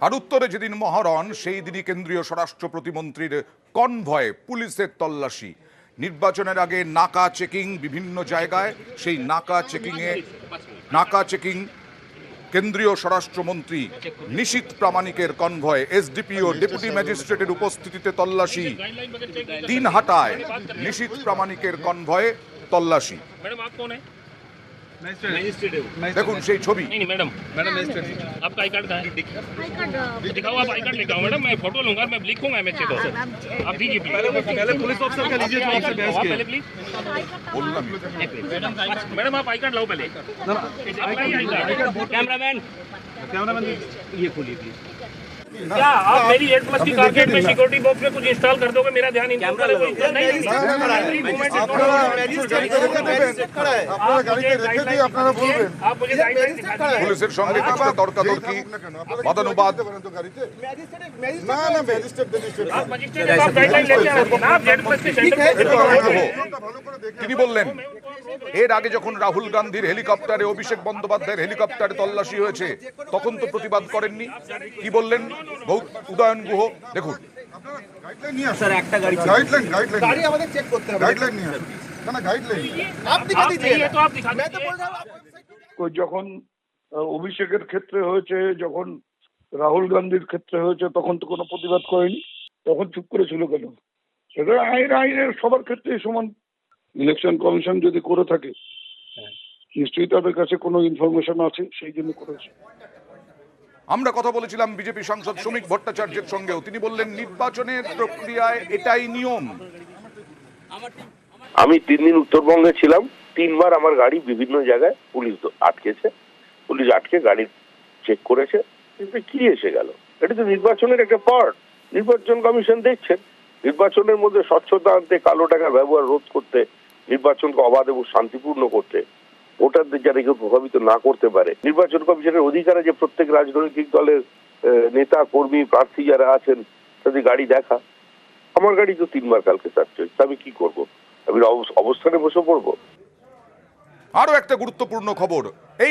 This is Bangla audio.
আর উত্তরে যেদিন মহরণ সেই দিনই কেন্দ্রীয় স্বরাষ্ট্র প্রতিমন্ত্রীর কনভয়ে পুলিশের তল্লাশি। নির্বাচনের আগে নাকা চেকিং বিভিন্ন জায়গায়, সেই নাকা চেকিং কেন্দ্রীয় স্বরাষ্ট্রমন্ত্রী নিশীথ প্রামাণিকের কনভয়ে এসডিপিও ডেপুটি ম্যাজিস্ট্রেটের উপস্থিতিতে তল্লাশি। দিনহাটায় নিশীথ প্রামাণিকের কনভয়ে তল্লাশি। দেখুন সেই ছবি। नहीं मैडम मजिस्ट्रेट आपका आई कार्ड कहाँ है? दिखाओ, आप आई कार्ड लेके आओ मैडम, मैं फोटो लूंगा, मैं लिखूंगा एमएच को। आप दीजिए पहले पुलिस ऑफिसर का लीजिए जो आपसे बहस पहले किया। प्लीज मैडम आप आई कार्ड लाओ पहले। कैमरामैन ये खोलिए प्लीज। क्या आप मेरी 8+ की कारपेट में सिक्योरिटी बॉक्स में कुछ इंस्टॉल कर दोगे? मेरा ध्यान इन कैमरा नहीं आप मुझे गाइडलाइन दिखा दीजिए। পুলিশের সঙ্গে কিছুটা তর্কাতর্কি, বাদানুবাদ। आप मजिस्ट्रेट आप गाइडलाइन लेके आना ना, आप 8+ के सेंटर তিনি বললেন এর আগে যখন রাহুল গান্ধীর হেলিকপ্টারে, অভিষেক বন্দ্যোপাধ্যায়ের হেলিকপ্টারে তল্লাশি হয়েছে তখন তো প্রতিবাদ করেননি। কি বললেন উদয়ন গুহ? দেখুন। স্যার একটা গাড়ি গাড়ি আমাদের চেক করতে হবে, গাইডলাইন নিয়ে আসুন। না না গাইডলাইন आप दिखा दीजिए, तो आप दिखा मैं तो बोल रहा हूं যখন অভিষেকের ক্ষেত্রে হয়েছে, যখন রাহুল গান্ধীর ক্ষেত্রে হয়েছে, তখন তো কোনো প্রতিবাদ করেনি, তখন চুপ করেছিল কেন? এটা আইনের সবার ক্ষেত্রে সমান। ইলেকশন কমিশন যদি করে থাকে নিশ্চয়ই তাদের কাছে কোনো ইনফরমেশন আছে, সেই জন্য করেছে। আমরা কথা বলেছিলাম বিজেপি সাংসদ শ্রমিক ভট্টাচার্যের সঙ্গেও। তিনি বললেন নির্বাচনের প্রক্রিয়ায় এটাই নিয়ম। আমি 3 দিন উত্তরবঙ্গে ছিলাম, 3বার আমার গাড়ি বিভিন্ন জায়গায় পুলিশ আটকেছে, পুলিশ আটকে গাড়ি চেক করেছে। কিন্তু কি এসে গেল? এটা তো নির্বাচনের একটা পার্ট। নির্বাচন কমিশন দেখছেন নির্বাচনের মধ্যে স্বচ্ছতা আনতে, কালো টাকার ব্যবহার রোধ করতে, নির্বাচনকে অবাধ এবং শান্তিপূর্ণ করতে, ভোটারদের যাতে কেউ প্রভাবিত না করতে পারে। নির্বাচন কমিশনের অধিকার আছে প্রত্যেক রাজনৈতিক দলের নেতা কর্মী প্রার্থী যারা আছেন তাদের গাড়ি দেখা। আমার গাড়ি তো 3বার কালকে সার্চ হয়েছে, আমি কি করব? আমি অবস্থানে বসে পড়বো? আরো একটা গুরুত্বপূর্ণ খবর, এই